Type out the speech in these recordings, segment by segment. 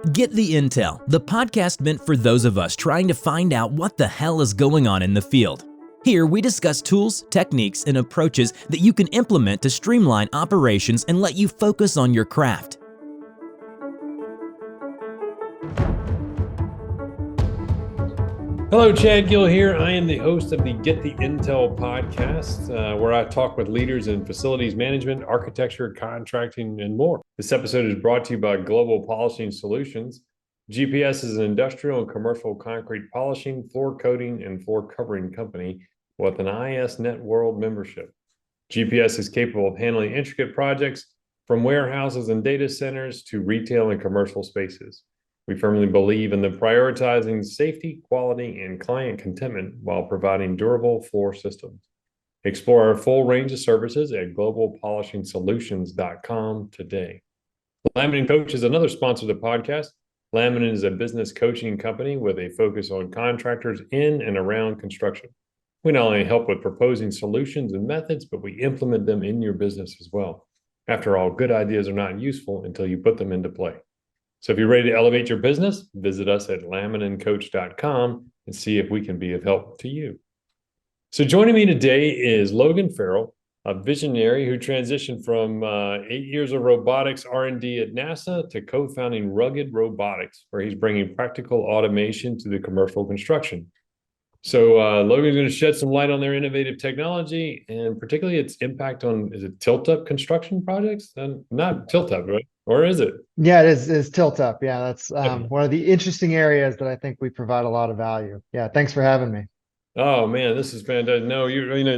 Get the Intel, the podcast meant for those of us trying to find out what the hell is going on in the field. Here we discuss tools, techniques, and approaches that you can implement to streamline operations and let you focus on your craft. Hello, Chad Gill here. I am the host of the Get the Intel podcast, where I talk with leaders in facilities management, architecture, contracting, and more. This episode is brought to you by Global Polishing Solutions. GPS is an industrial and commercial concrete polishing, floor coating, and floor covering company with an ISNet World membership. GPS is capable of handling intricate projects from warehouses and data centers to retail and commercial spaces. We firmly believe in the prioritizing safety, quality, and client contentment while providing durable floor systems. Explore our full range of services at globalpolishingsolutions.com today. Laminate Coach is another sponsor of the podcast. Laminate is a business coaching company with a focus on contractors in and around construction. We not only help with proposing solutions and methods, but we implement them in your business as well. After all, good ideas are not useful until you put them into play. So if you're ready to elevate your business, visit us at laminatecoach.com and see if we can be of help to you. So joining me today is Logan Farrell, a visionary who transitioned from 8 years of robotics R&D at NASA to co-founding Rugged Robotics, where he's bringing practical automation to the commercial construction. So Logan's going to shed some light on their innovative technology and particularly its impact on, is it tilt-up construction projects? Not tilt-up, right? Or is it? Yeah, it is tilt up. Yeah, that's one of the interesting areas that I think we provide a lot of value. Yeah, thanks for having me. Oh man, this is fantastic. No,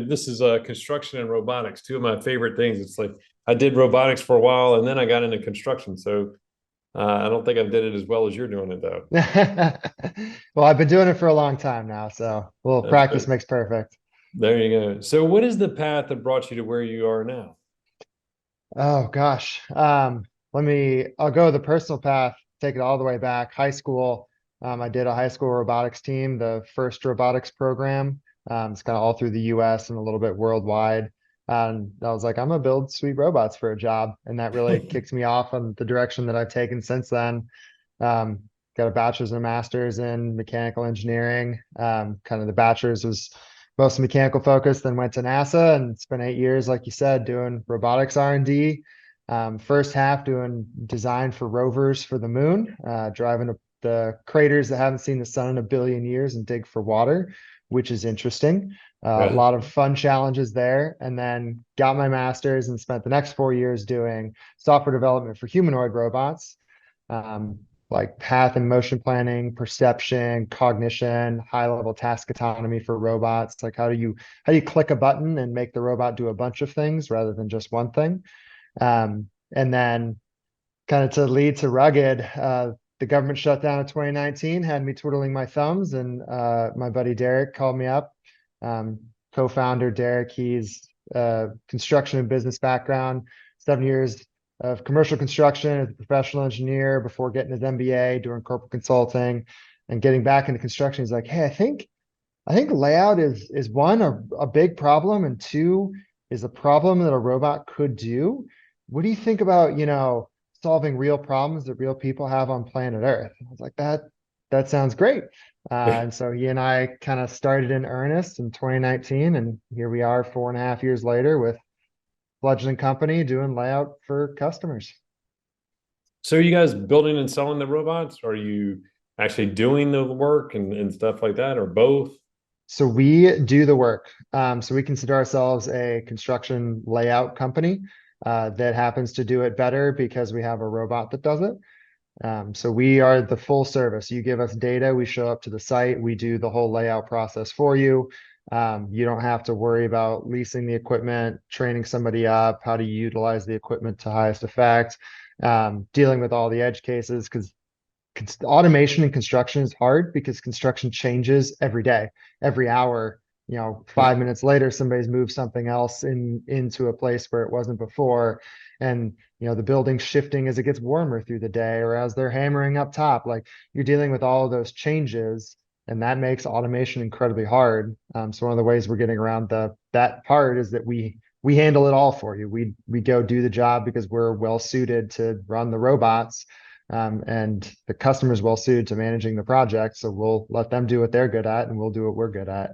this is construction and robotics, two of my favorite things. It's like I did robotics for a while and then I got into construction. So I don't think I did it as well as you're doing it though. Well, I've been doing it for a long time now, so practice makes perfect. There you go. So what is the path that brought you to where you are now? Oh gosh. I'll go the personal path, take it all the way back. High school, I did a high school robotics team, the first robotics program. It's kind of all through the US and a little bit worldwide. And I was like, I'm gonna build sweet robots for a job. And that really kicked me off on the direction that I've taken since then. Got a bachelor's and a master's in mechanical engineering. Kind of the bachelor's was mostly mechanical focused, then went to NASA and spent 8 years, like you said, doing robotics R&D. First half doing design for rovers for the moon, driving to the craters that haven't seen the sun in a billion years and dig for water, which is interesting. A lot of fun challenges there. And then got my master's and spent the next 4 years doing software development for humanoid robots, like path and motion planning, perception, cognition, high-level task autonomy for robots. Like how do you click a button and make the robot do a bunch of things rather than just one thing? And then kind of to lead to Rugged, the government shut down in 2019, had me twiddling my thumbs, and my buddy Derek called me up. Co-founder Derek, he's construction and business background, 7 years of commercial construction as a professional engineer before getting his MBA, doing corporate consulting, and getting back into construction. He's like, hey, I think layout is one, a big problem, and two, is a problem that a robot could do. What do you think about, solving real problems that real people have on planet Earth? I was like, that sounds great. And so he and I kind of started in earnest in 2019, and here we are 4.5 years later with fledgling company doing layout for customers. So are you guys building and selling the robots? Or are you actually doing the work and stuff like that, or both? So we do the work. So we consider ourselves a construction layout company that happens to do it better because we have a robot that does it. So we are the full service. You give us data, we show up to the site, we do the whole layout process for you. You don't have to worry about leasing the equipment, training somebody up, how to utilize the equipment to highest effect, dealing with all the edge cases, because automation in construction is hard because construction changes every day, every hour. 5 minutes later, somebody's moved something else into a place where it wasn't before. And, the building's shifting as it gets warmer through the day or as they're hammering up top. Like, you're dealing with all of those changes, and that makes automation incredibly hard. So one of the ways we're getting around that part is that we handle it all for you. We go do the job because we're well suited to run the robots. And the customer's well suited to managing the project. So we'll let them do what they're good at and we'll do what we're good at.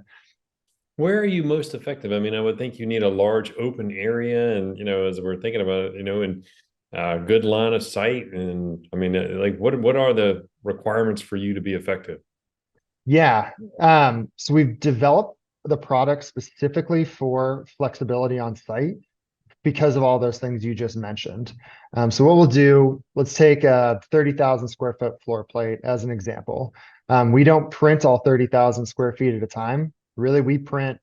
Where are you most effective? I mean, I would think you need a large open area, and as we're thinking about it, and good line of sight. And I mean, like, what are the requirements for you to be effective? Yeah. So we've developed the product specifically for flexibility on site because of all those things you just mentioned. So what we'll do, let's take a 30,000 square foot floor plate as an example. We don't print all 30,000 square feet at a time. Really, we print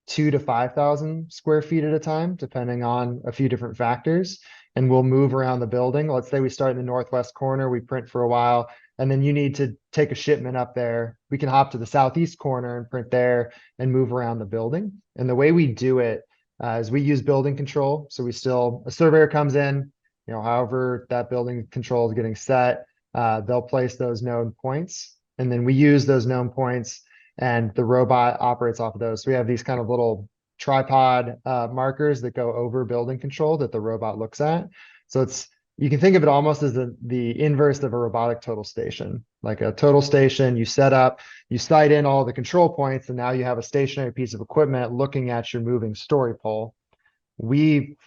2 to 5,000 square feet at a time, depending on a few different factors. And we'll move around the building. Let's say we start in the northwest corner, we print for a while, and then you need to take a shipment up there. We can hop to the southeast corner and print there and move around the building. And the way we do it is we use building control. So a surveyor comes in, however that building control is getting set, they'll place those known points. And then we use those known points and the robot operates off of those. So we have these kind of little tripod markers that go over building control that the robot looks at. So you can think of it almost as the inverse of a robotic total station. Like a total station, you set up, you sight in all the control points, and now you have a stationary piece of equipment looking at your moving story pole. We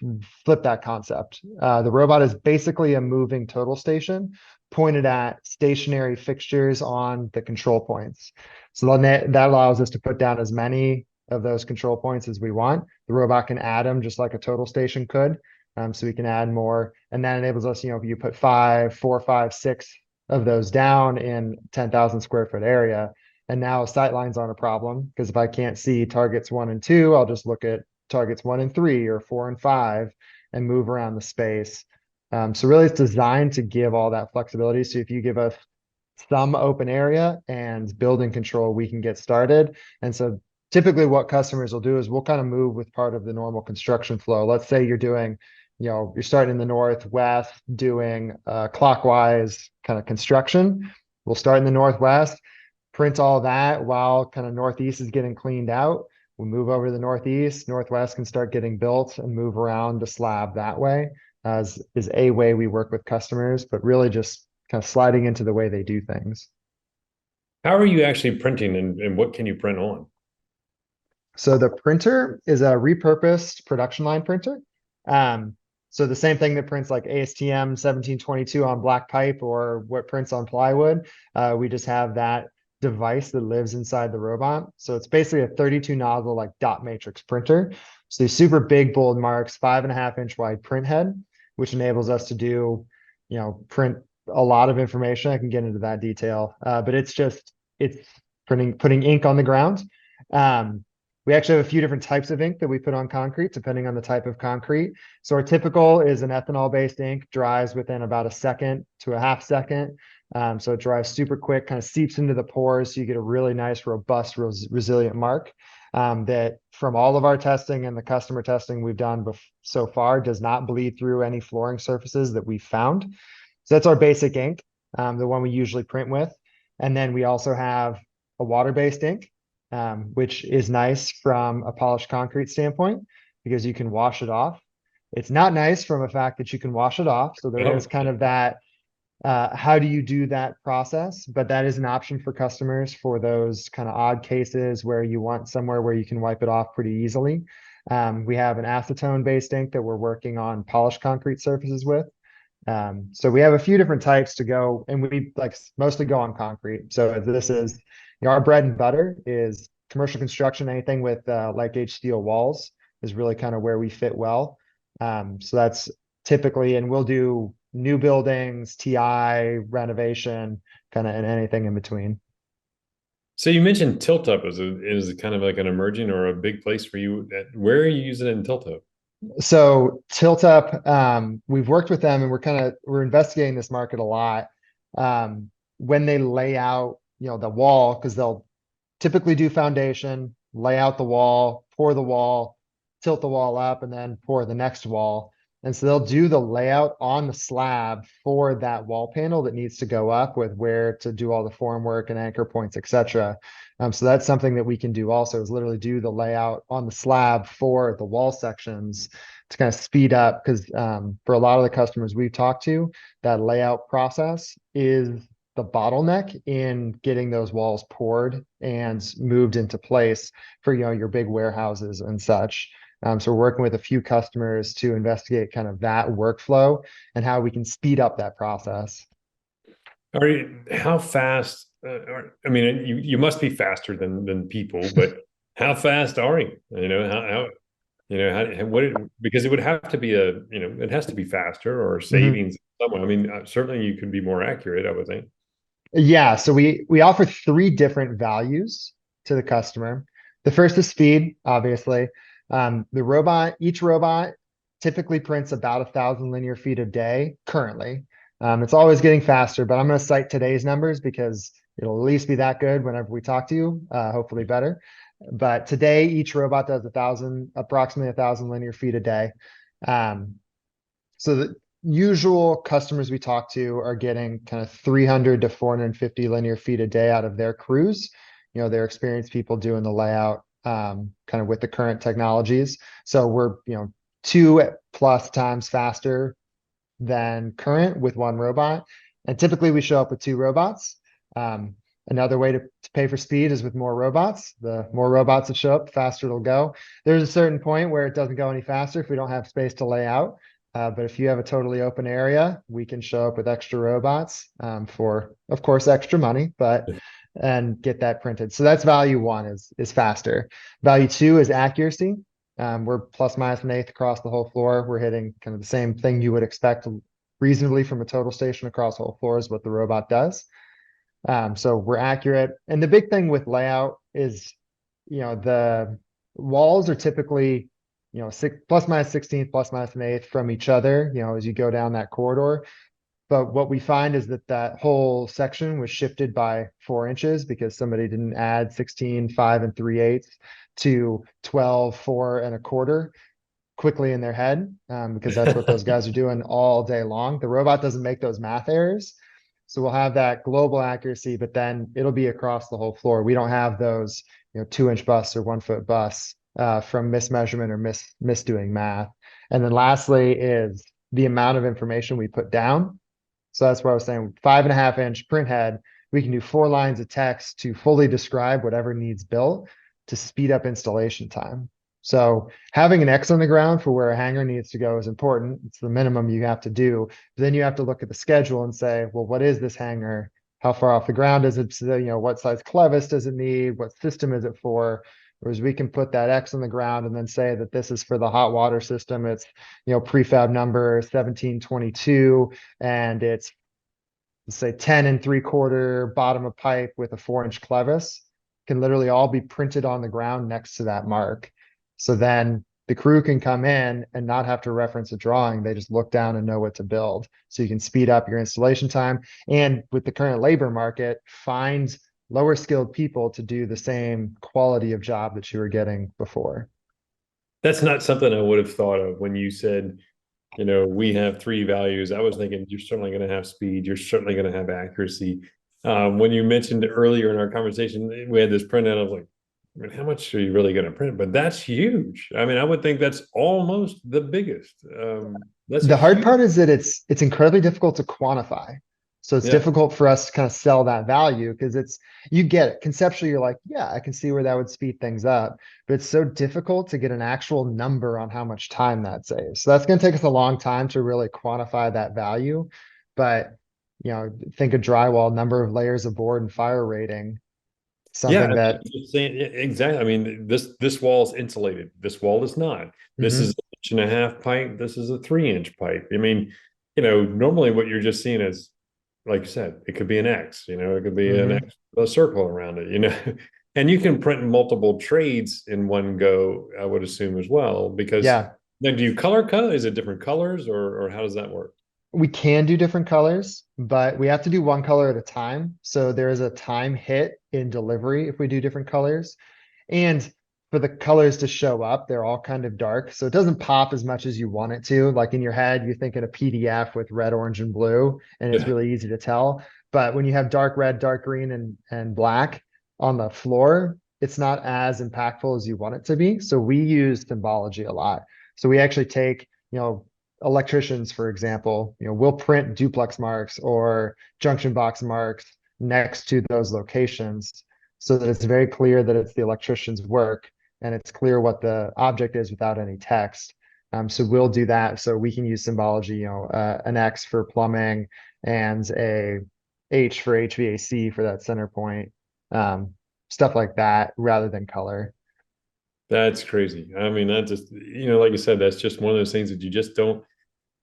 flip that concept. The robot is basically a moving total station pointed at stationary fixtures on the control points. So that allows us to put down as many of those control points as we want. The robot can add them just like a total station could. So we can add more, and that enables us, if you put 4, 5, 6 of those down in 10,000 square foot area, and now sight lines aren't a problem, because if I can't see targets 1 and 2, I'll just look at targets 1 and 3 or 4 and 5 and move around the space. So really it's designed to give all that flexibility. So if you give us some open area and building control, we can get started. And so typically what customers will do is we'll kind of move with part of the normal construction flow. Let's say you're doing, you're starting in the northwest doing clockwise kind of construction. We'll start in the northwest, print all that while kind of northeast is getting cleaned out. We'll move over to the northeast, northwest can start getting built and move around the slab that way, as is a way we work with customers, but really just kind of sliding into the way they do things. How are you actually printing, and what can you print on? So the printer is a repurposed production line printer. So the same thing that prints like ASTM 1722 on black pipe or what prints on plywood. We just have that device that lives inside the robot. So it's basically a 32 nozzle like dot matrix printer. So these super big bold marks, 5.5-inch wide print head, which enables us to do, print a lot of information. I can get into that detail, but it's putting ink on the ground. We actually have a few different types of ink that we put on concrete, depending on the type of concrete. So our typical is an ethanol-based ink, dries within about a second to a half second. So it dries super quick, kind of seeps into the pores, so you get a really nice, robust, resilient mark that from all of our testing and the customer testing we've done so far does not bleed through any flooring surfaces that we found. So that's our basic ink, the one we usually print with. And then we also have a water-based ink, which is nice from a polished concrete standpoint because you can wash it off. It's not nice from a fact that you can wash it off. So there is kind of that, how do you do that process? But that is an option for customers for those kind of odd cases where you want somewhere where you can wipe it off pretty easily. We have an acetone-based ink that we're working on polished concrete surfaces with. So we have a few different types to go, and we mostly go on concrete. So this is, our bread and butter is commercial construction. Anything with light gauge steel walls is really kind of where we fit well. So that's typically, and we'll do new buildings, TI, renovation, kind of, and anything in between. So you mentioned Tilt Up is kind of like an emerging or a big place for you. Where are you using it in Tilt Up? So Tilt Up, we've worked with them and we're investigating this market a lot. When they lay out, the wall, because they'll typically do foundation, lay out the wall, pour the wall, tilt the wall up, and then pour the next wall. And so they'll do the layout on the slab for that wall panel that needs to go up with where to do all the form work and anchor points, etc. So that's something that we can do also, is literally do the layout on the slab for the wall sections to kind of speed up, because for a lot of the customers we've talked to, that layout process is the bottleneck in getting those walls poured and moved into place for, your big warehouses and such. So we're working with a few customers to investigate kind of that workflow and how we can speed up that process. How fast? I mean, you must be faster than people, but how fast are you? Because it would have to be it has to be faster or Mhm. savings somewhere. I mean, certainly you can be more accurate, I would think. Yeah, so we offer three different values to the customer. The first is speed, obviously. Each robot typically prints about 1,000 linear feet a day currently. It's always getting faster, but I'm going to cite today's numbers because it'll at least be that good whenever we talk to you, hopefully better. But today, each robot does approximately 1,000 linear feet a day. So the usual customers we talk to are getting kind of 300 to 450 linear feet a day out of their crews. They're experienced people doing the layout kind of with the current technologies. So we're, 2+ times faster than current with one robot. And typically we show up with two robots. Another way to pay for speed is with more robots. The more robots that show up, the faster it'll go. There's a certain point where it doesn't go any faster if we don't have space to lay out. But if you have a totally open area, we can show up with extra robots for, of course, extra money, and get that printed. So that's value one is faster. Value two is accuracy. We're plus minus an eighth across the whole floor. We're hitting kind of the same thing you would expect reasonably from a total station across the whole floor is what the robot does. So we're accurate. And the big thing with layout is, the walls are typically, plus minus 16th, plus minus an eighth from each other, as you go down that corridor. But what we find is that whole section was shifted by 4 inches because somebody didn't add 16, 5 and 3/8 to 12, 4 1/4 quickly in their head, because that's what those guys are doing all day long. The robot doesn't make those math errors. So we'll have that global accuracy, but then it'll be across the whole floor. We don't have those, 2-inch busts or 1-foot busts from mismeasurement or misdoing math. And then lastly is the amount of information we put down. So that's what I was saying, 5.5-inch print head, we can do 4 lines of text to fully describe whatever needs built to speed up installation time. So having an X on the ground for where a hanger needs to go is important. It's the minimum you have to do. But then you have to look at the schedule and say, well, what is this hanger? How far off the ground is it? What size clevis does it need? What system is it for? Whereas we can put that X on the ground and then say that this is for the hot water system. It's, prefab number 1722, and it's, say, 10 3/4 bottom of pipe with a 4-inch clevis, can literally all be printed on the ground next to that mark. So then the crew can come in and not have to reference a drawing. They just look down and know what to build. So you can speed up your installation time. And with the current labor market, find lower skilled people to do the same quality of job that you were getting before. That's not something I would have thought of when you said, we have 3 values. I was thinking you're certainly going to have speed. You're certainly going to have accuracy. When you mentioned earlier in our conversation, we had this printout. I was like, I mean, how much are you really going to print? But that's huge. I mean, I would think that's almost the biggest. The hard part is that it's incredibly difficult to quantify. So it's difficult for us to kind of sell that value because you get it. Conceptually, you're like, yeah, I can see where that would speed things up. But it's so difficult to get an actual number on how much time that saves. So that's going to take us a long time to really quantify that value. But, think of drywall, number of layers of board and fire rating. Something that exactly. I mean, this wall is insulated. This wall is not. This is an 1.5-inch pipe. This is a 3-inch pipe. I mean, normally what you're just seeing is, like you said, it could be an X. It could be an X, a circle around it. And you can print multiple trades in one go. I would assume as well, because then do you color cut? Is it different colors, or how does that work? We can do different colors, but we have to do one color at a time. So there is a time hit in delivery if we do different colors. And for the colors to show up, they're all kind of dark. So it doesn't pop as much as you want it to. Like in your head, you think in a PDF with red, orange, and blue, and it's really easy to tell. But when you have dark red, dark green, and black on the floor, it's not as impactful as you want it to be. So we use symbology a lot. So we actually take, electricians, for example, we'll print duplex marks or junction box marks next to those locations so that it's very clear that it's the electrician's work and it's clear what the object is without any text. So we'll do that. So we can use symbology, an X for plumbing and a H for HVAC for that center point, stuff like that, rather than color. That's crazy. I mean, that just, like you said, that's just one of those things that you just don't,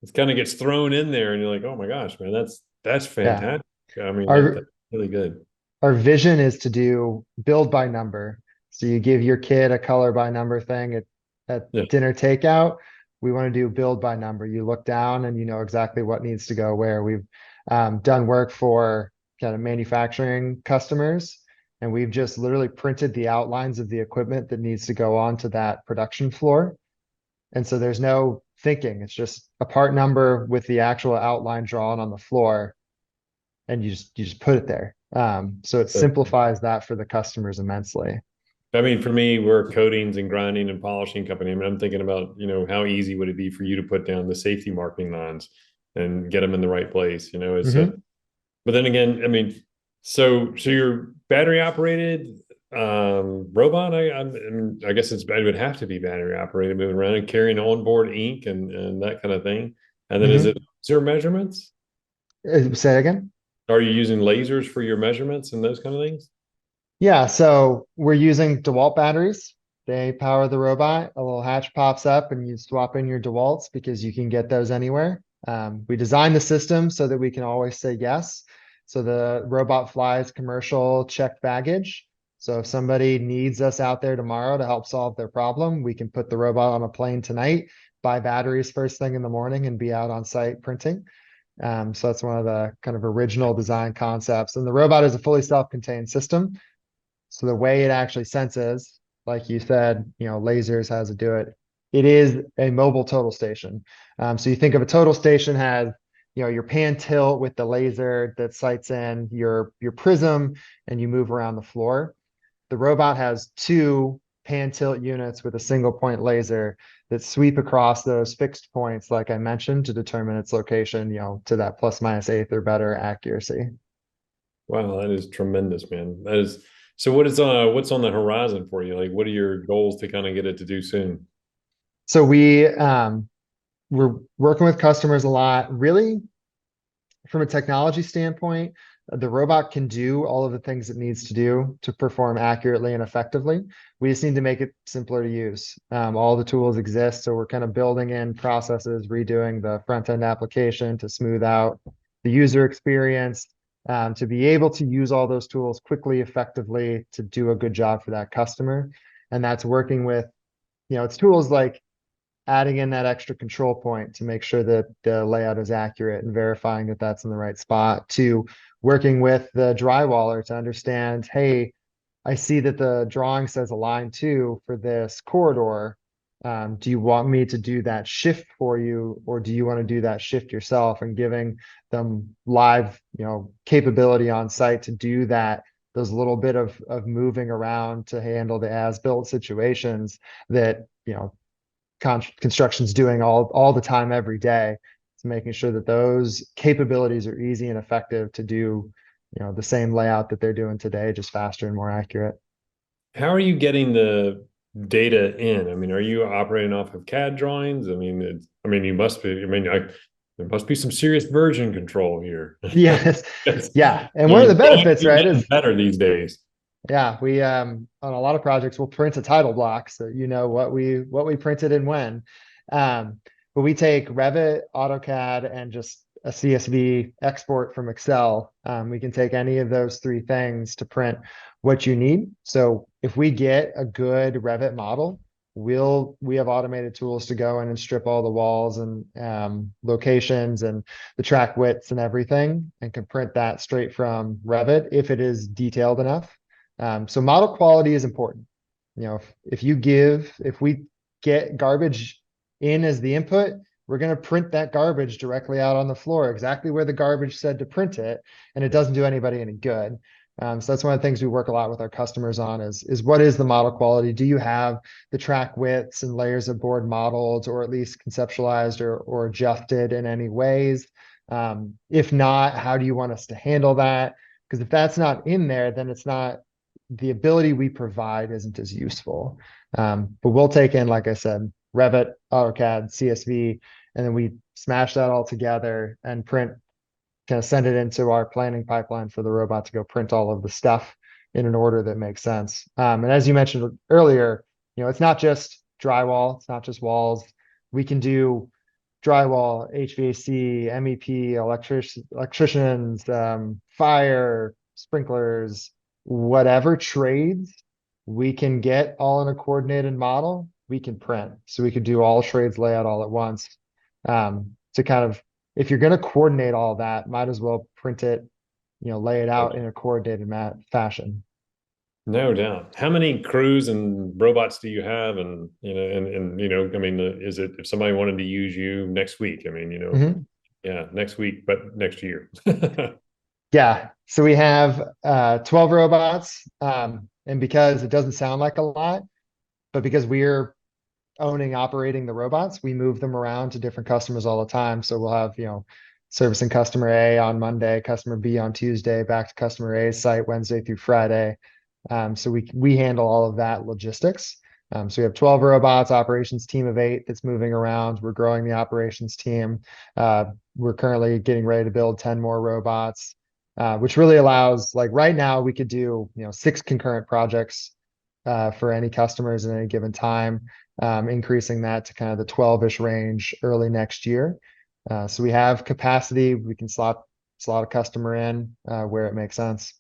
it kind of gets thrown in there and you're like, oh my gosh, man, that's Yeah. fantastic. I mean, Our that's really good. our vision is to do build by number. So you give your kid a color by number thing at Yeah. dinner takeout. We want to do build by number. You look down and you know exactly what needs to go where. We've done work for kind of manufacturing customers, and we've just literally printed the outlines of the equipment that needs to go onto that production floor. And so there's no thinking. It's just a part number with the actual outline drawn on the floor, and you just put it there. So it simplifies that for the customers immensely. I mean, for me, we're a coatings and grinding and polishing company. I mean, I'm thinking about, how easy would it be for you to put down the safety marking lines and get them in the right place, Mhm. but then again, I mean, so you're battery operated robot. I guess it would have to be battery operated, moving around and carrying onboard ink and that kind of thing. And then is Mhm. it zero measurements? Say it again. Are you using lasers for your measurements and those kind of things? Yeah, so we're using DeWalt batteries. They power the robot. A little hatch pops up and you swap in your DeWalts because you can get those anywhere. We designed the system so that we can always say yes. So the robot flies commercial checked baggage. So if somebody needs us out there tomorrow to help solve their problem, we can put the robot on a plane tonight, buy batteries first thing in the morning, and be out on site printing. So that's one of the kind of original design concepts. And the robot is a fully self-contained system. So the way it actually senses, like you said, lasers, has to do it. It is a mobile total station. So you think of a total station has, your pan tilt with the laser that sights in your prism and you move around the floor. The robot has two pan tilt units with a single point laser that sweep across those fixed points, like I mentioned, to determine its location, to that plus minus eighth or better accuracy. Wow, that is tremendous, man. That is so. What's on the horizon for you? Like, what are your goals to kind of get it to do soon? So we're working with customers a lot. Really, from a technology standpoint, the robot can do all of the things it needs to do to perform accurately and effectively. We just need to make it simpler to use. All the tools exist, so we're kind of building in processes, redoing the front end application to smooth out the user experience, to be able to use all those tools quickly, effectively, to do a good job for that customer. And that's working with, it's tools like adding in that extra control point to make sure that the layout is accurate and verifying that that's in the right spot, to working with the drywaller to understand, hey, I see that the drawing says align two for this corridor. Do you want me to do that shift for you, or do you want to do that shift yourself? And giving them live, capability on site to do that, those little bit of moving around to handle the as-built situations that, construction's doing all the time, every day. It's making sure that those capabilities are easy and effective to do, the same layout that they're doing today, just faster and more accurate. How are you getting the data in? I mean, are you operating off of CAD drawings? I mean, you must be. I mean, there must be some serious version control here. Yes. Yes. Yeah. And I one of mean, the benefits, right, getting is better these days. yeah, we on a lot of projects we'll print a title block so you know what we printed and when. But we take Revit, AutoCAD, and just a CSV export from Excel. We can take any of those three things to print what you need. So if we get a good Revit model, we have automated tools to go in and strip all the walls and locations and the track widths and everything, and can print that straight from Revit if it is detailed enough. So model quality is important. If we get garbage in as the input, we're going to print that garbage directly out on the floor, exactly where the garbage said to print it, and it doesn't do anybody any good. So that's one of the things we work a lot with our customers on is what is the model quality? Do you have the track widths and layers of board modeled, or at least conceptualized or adjusted in any ways? If not, how do you want us to handle that? Because if that's not in there, then it's not, the ability we provide isn't as useful. But we'll take in, like I said, Revit, AutoCAD, CSV, and then we smash that all together and print, kind of send it into our planning pipeline for the robot to go print all of the stuff in an order that makes sense. And as you mentioned earlier, it's not just drywall, it's not just walls. We can do drywall, HVAC, MEP, electricians, fire, sprinklers, whatever trades we can get all in a coordinated model, we can print. So we could do all trades layout all at once. To kind of, if you're going to coordinate all that, might as well print it, lay it out in a coordinated fashion. No doubt. How many crews and robots do you have? And, I mean, is it, if somebody wanted to use you next week, I mean, yeah, next week, but next year. Yeah. So we have 12 robots. And because it doesn't sound like a lot, but because we're owning, operating the robots, we move them around to different customers all the time. So we'll have, servicing customer A on Monday, customer B on Tuesday, back to customer A's site Wednesday through Friday. So we handle all of that logistics. So we have 12 robots, operations team of 8 that's moving around. We're growing the operations team. We're currently getting ready to build 10 more robots, which really allows, like right now we could do, 6 concurrent projects for any customers at any given time, increasing that to kind of the 12-ish range early next year. So we have capacity. We can slot a customer in where it makes sense.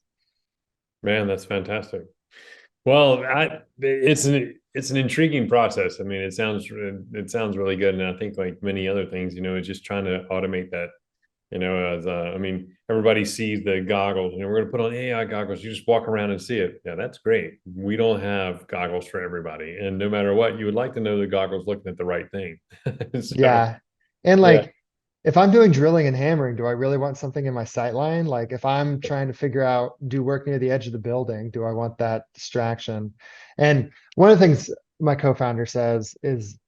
Man, that's fantastic. Well, it's an intriguing process. I mean, it sounds really good, and I think like many other things, it's just trying to automate that. I mean, everybody sees the goggles, we're going to put on AI goggles. You just walk around and see it. Yeah, that's great. We don't have goggles for everybody, and no matter what, you would like to know the goggles looking at the right thing. So, yeah, and like, if I'm doing drilling and hammering, do I really want something in my sight line? Like if I'm trying to figure out, do work near the edge of the building, do I want that distraction? And one of the things my co-founder says is,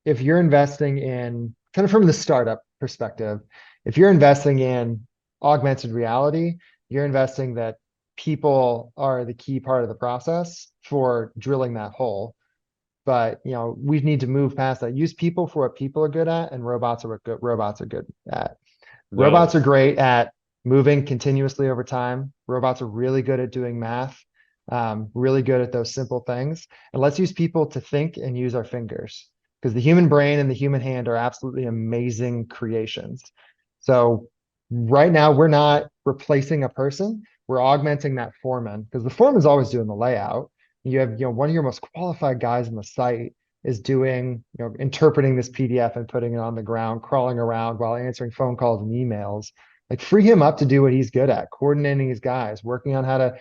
if you're investing in, kind of from the startup perspective, if you're investing in augmented reality, you're investing that people are the key part of the process for drilling that hole. But we need to move past that. Use people for what people are good at, and robots are what robots are good at. Robots are great at moving continuously over time. Robots are really good at doing math, really good at those simple things. And let's use people to think and use our fingers, because the human brain and the human hand are absolutely amazing creations. So right now we're not replacing a person, we're augmenting that foreman, because the foreman's always doing the layout. You have, one of your most qualified guys on the site is doing, interpreting this PDF and putting it on the ground, crawling around while answering phone calls and emails. Like, free him up to do what he's good at, coordinating his guys, working on how to,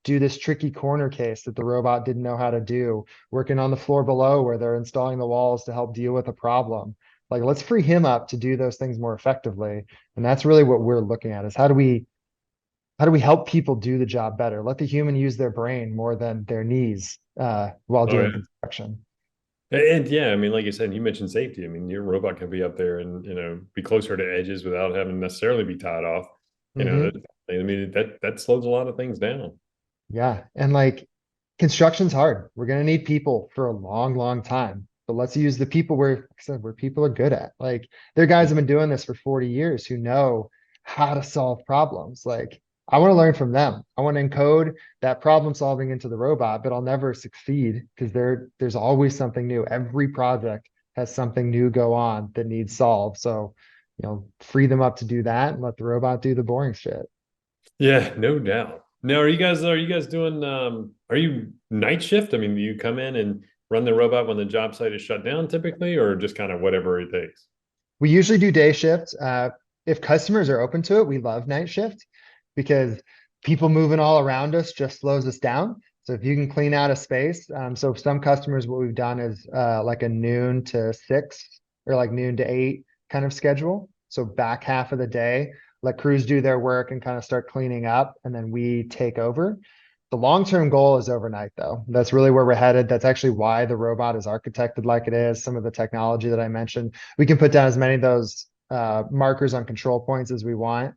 do this tricky corner case that the robot didn't know how to do, working on the floor below where they're installing the walls to help deal with a problem. Like, let's free him up to do those things more effectively. And that's really what we're looking at, is how do we help people do the job better? Let the human use their brain more than their knees while doing construction. And yeah, I mean, like you said, you mentioned safety. I mean, your robot can be up there and, be closer to edges without having to necessarily be tied off. I mean, that slows a lot of things down. Yeah. And like, construction's hard. We're going to need people for a long, long time. But let's use the people where people are good at. Like, there are guys who've been doing this for 40 years who know how to solve problems. Like, I want to learn from them. I want to encode that problem solving into the robot, but I'll never succeed because there's always something new. Every project has something new go on that needs solved. So, free them up to do that and let the robot do the boring shit. Yeah, no doubt. Now, are you guys doing, are you night shift? I mean, do you come in and run the robot when the job site is shut down typically, or just kind of whatever it takes? We usually do day shift. If customers are open to it, we love night shift, because people moving all around us just slows us down. So if you can clean out a space, so some customers, what we've done is like a noon to 6 or like noon to 8 kind of schedule. So back half of the day, let crews do their work and kind of start cleaning up, and then we take over. The long-term goal is overnight, though. That's really where we're headed. That's actually why the robot is architected like it is. Some of the technology that I mentioned, we can put down as many of those markers on control points as we want.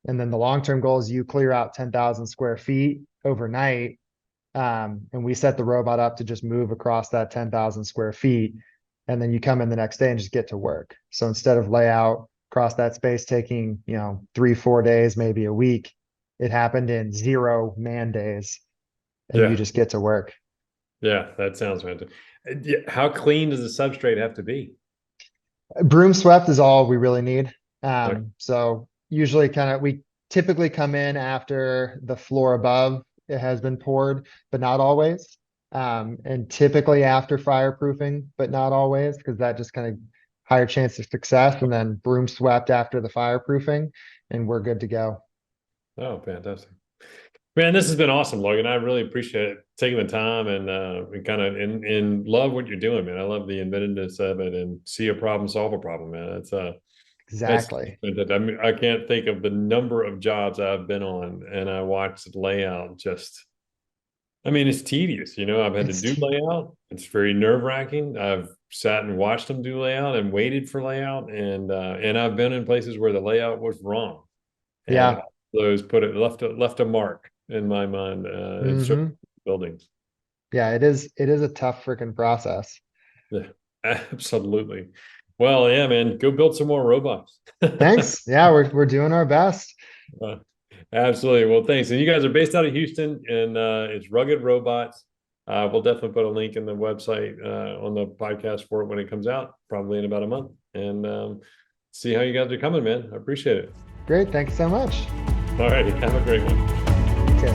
And then the long-term goal is you clear out 10,000 square feet overnight. And we set the robot up to just move across that 10,000 square feet. And then you come in the next day and just get to work. So instead of layout across that space taking, 3-4 days, maybe a week, it happened in 0 man days, and you just get to work. Yeah, that sounds fantastic. How clean does the substrate have to be? Broom swept is all we really need. Okay. So usually we typically come in after the floor above it has been poured, but not always. And typically after fireproofing, but not always, because that just kind of higher chance of success. And then broom swept after the fireproofing, and we're good to go. Oh, fantastic. Man, this has been awesome, Logan. I really appreciate taking the time and kind of and love what you're doing, man. I love the inventiveness of it and see a problem, solve a problem, man. That's exactly. I mean, I can't think of the number of jobs I've been on and I watched layout it's tedious. I've had to do layout. It's very nerve-wracking. I've sat and watched them do layout and waited for layout, and I've been in places where the layout was wrong. And those left a mark in my mind in certain buildings. Yeah, it is a tough freaking process. Yeah, absolutely. Well, yeah, man, go build some more robots. Thanks. Yeah, we're doing our best. Absolutely. Well, thanks. And you guys are based out of Houston, and it's Rugged Robots. We'll definitely put a link in the website on the podcast for it when it comes out, probably in about a month. And see how you guys are coming, man. I appreciate it. Great. Thanks so much. All righty. Have a great one. Okay.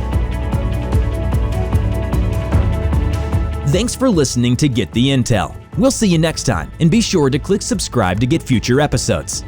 Thanks for listening to Get the Intel. We'll see you next time, and be sure to click subscribe to get future episodes.